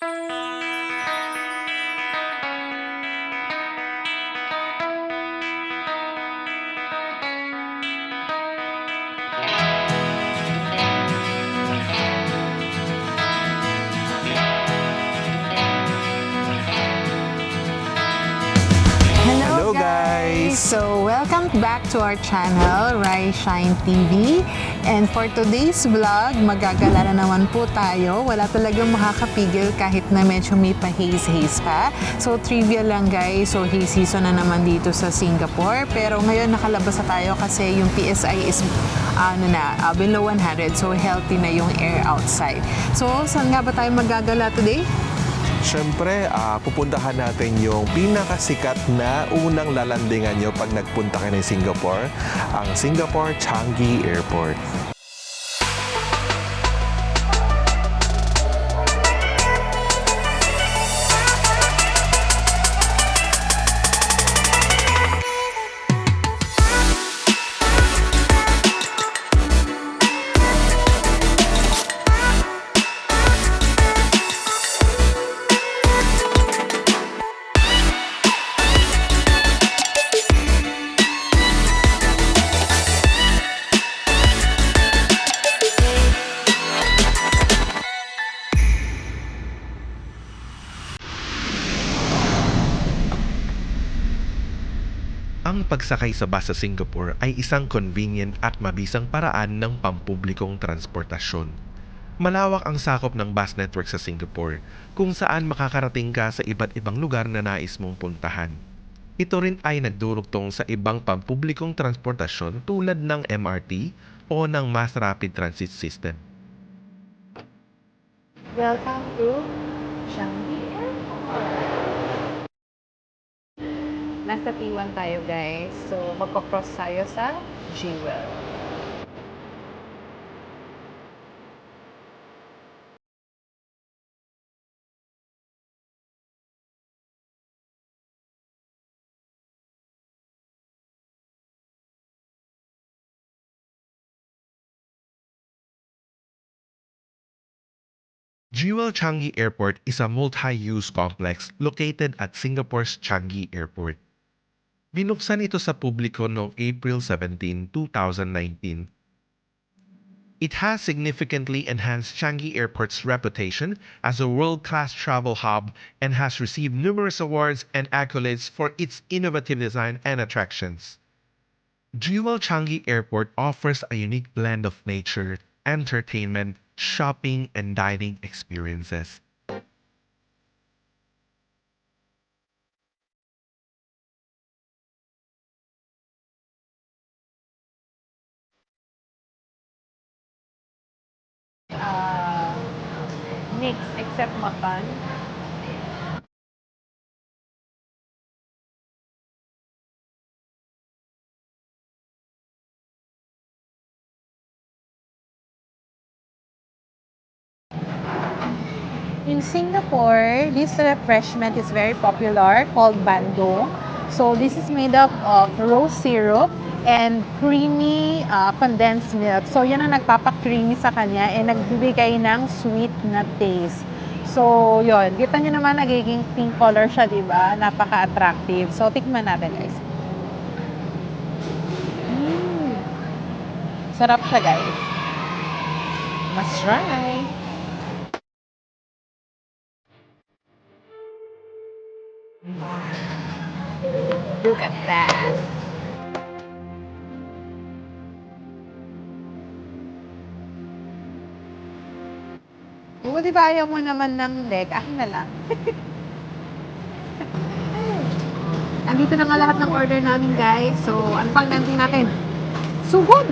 Hello Hello, guys! guys! So welcome back to our channel, Rai Shine TV. And for today's vlog, magagala na naman po tayo. Wala talagang makakapigil kahit na medyo may pa-haze-haze pa. So trivia lang guys, so haze season na naman dito sa Singapore. Pero ngayon nakalabas na tayo kasi yung PSI is below 100. So healthy na yung air outside. So saan nga ba tayo magagala today? Siyempre, pupuntahan natin yung pinakasikat na unang lalandingan nyo pag nagpunta kayo ng Singapore, ang Singapore Changi Airport. Ang pagsakay sa bus sa Singapore ay isang convenient at mabisang paraan ng pampublikong transportasyon. Malawak ang sakop ng bus network sa Singapore, kung saan makakarating ka sa iba't ibang lugar na nais mong puntahan. Ito rin ay nagdurugtong sa ibang pampublikong transportasyon tulad ng MRT o ng Mass Rapid Transit System. Welcome to Changi Airport. Nasa T1 tayo guys. So magko-cross tayo sa Jewel. Jewel Changi Airport is a multi-use complex located at Singapore's Changi Airport. Binuksan ito sa publiko noong April 17, 2019. It has significantly enhanced Changi Airport's reputation as a world-class travel hub and has received numerous awards and accolades for its innovative design and attractions. Jewel Changi Airport offers a unique blend of nature, entertainment, shopping, and dining experiences. Mix except makan. In Singapore, this refreshment is very popular called bandung. So this is made up of rose syrup and creamy condensed milk. So yan ang nagpapa-creamy sa kanya and nagbibigay ng sweet na taste. So yun, kita nyo naman nagiging pink color siya, di ba? Napaka-attractive. So tikman natin guys. Sarap siya guys. Must try. Look at that. Kung di ba ayaw mo naman ng leg, akin na lang. Andito na nga lahat ng order namin guys. So, ano pang nanting natin? Sugod!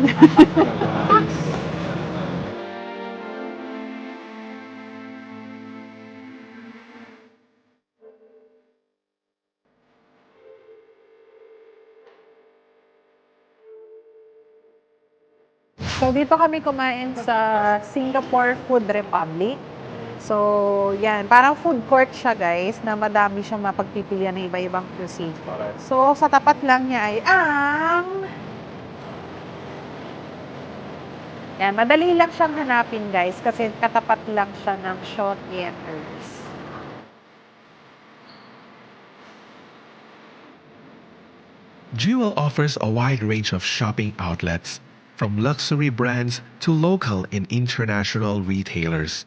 So, dito kami kumain sa Singapore Food Republic. So, yan. Parang food court siya, guys, na madami siyang mapagpipilian ng iba-ibang cuisine. So, sa tapat lang niya ay yan, madali lang siyang hanapin, guys, kasi katapat lang siya ng Shaw Theaters. Jewel offers a wide range of shopping outlets, from luxury brands to local and international retailers.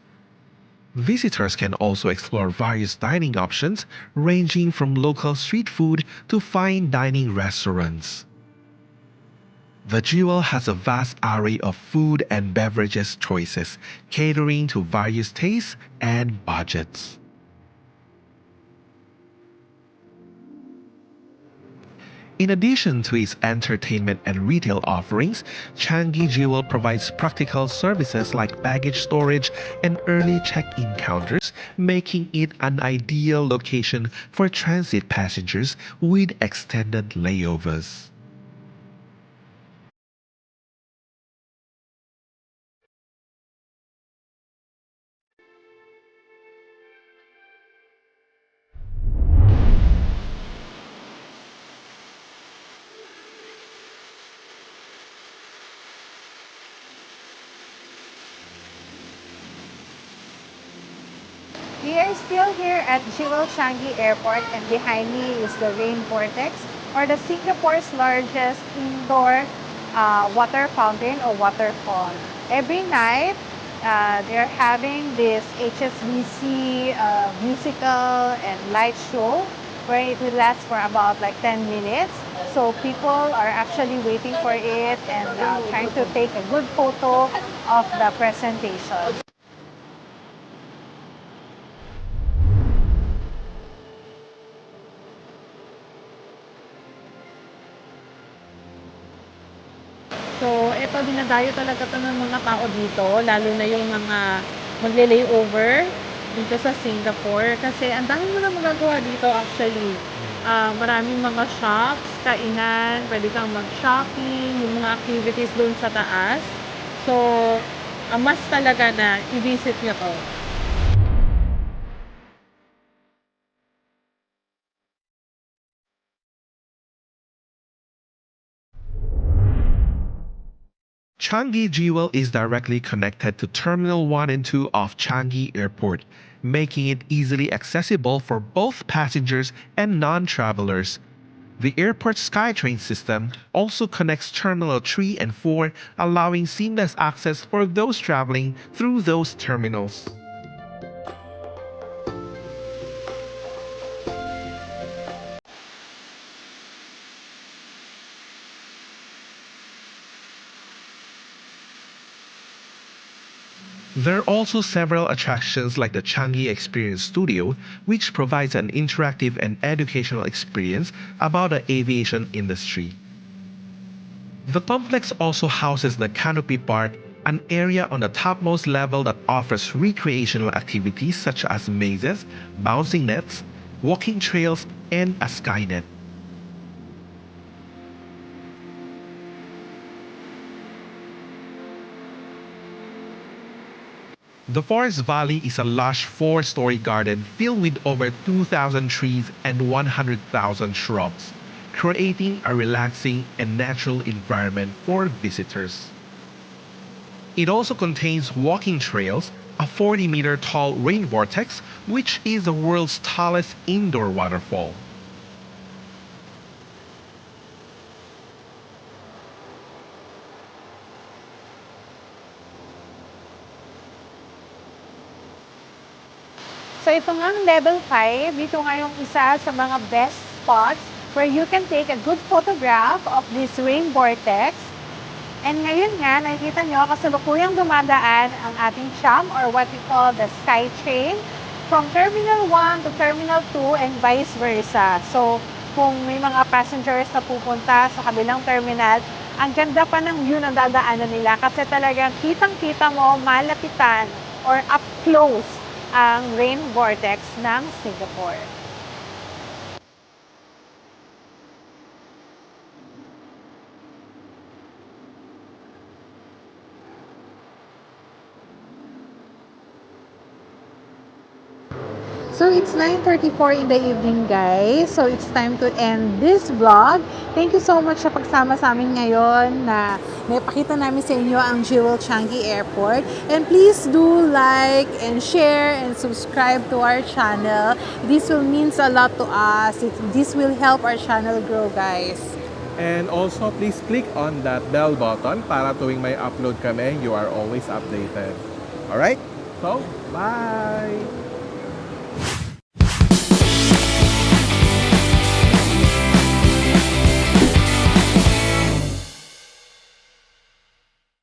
Visitors can also explore various dining options ranging from local street food to fine dining restaurants. The Jewel has a vast array of food and beverages choices, catering to various tastes and budgets. In addition to its entertainment and retail offerings, Changi Jewel provides practical services like baggage storage and early check-in counters, making it an ideal location for transit passengers with extended layovers. We are still here at Jewel Changi Airport, and behind me is the Rain Vortex, or the Singapore's largest indoor water fountain or waterfall. Every night, they're having this HSBC musical and light show where it will last for about like 10 minutes. So people are actually waiting for it and trying to take a good photo of the presentation. So, eto dinadayo talaga 'to ng mga tao dito, lalo na yung mga magle-layover dito sa Singapore. Kasi ang dami mo na magagawa dito actually. Maraming mga shops, kainan, pwede kang mag-shopping, yung mga activities doon sa taas. So, must talaga na i-visit niyo 'to. Changi Jewel is directly connected to Terminal 1 and 2 of Changi Airport, making it easily accessible for both passengers and non-travelers. The airport's SkyTrain system also connects Terminal 3 and 4, allowing seamless access for those traveling through those terminals. There are also several attractions like the Changi Experience Studio, which provides an interactive and educational experience about the aviation industry. The complex also houses the Canopy Park, an area on the topmost level that offers recreational activities such as mazes, bouncing nets, walking trails, and a Skynet. The Forest Valley is a lush four-story garden filled with over 2,000 trees and 100,000 shrubs, creating a relaxing and natural environment for visitors. It also contains walking trails, a 40-meter tall rain vortex, which is the world's tallest indoor waterfall. So ito nga ang level 5, dito nga yung isa sa mga best spots where you can take a good photograph of this rain vortex. And ngayon nga, nakikita nyo, kasalukuyang dumadaan ang ating tram or what we call the SkyTrain from Terminal 1 to Terminal 2 and vice versa. So kung may mga passengers na pupunta sa kabilang terminal, ang ganda pa ng view na dadaanan nila kasi talagang kitang-kita mo malapitan or up close ang rain vortex ng Singapore. So it's 9:34 in the evening, guys. So it's time to end this vlog. Thank you so much sa pagsama sa amin ngayon na naipakita namin sa inyo ang Jewel Changi Airport. And please do like and share and subscribe to our channel. This will means a lot to us. This will help our channel grow, guys. And also, please click on that bell button para tuwing may upload kami, you are always updated. Alright? So, bye!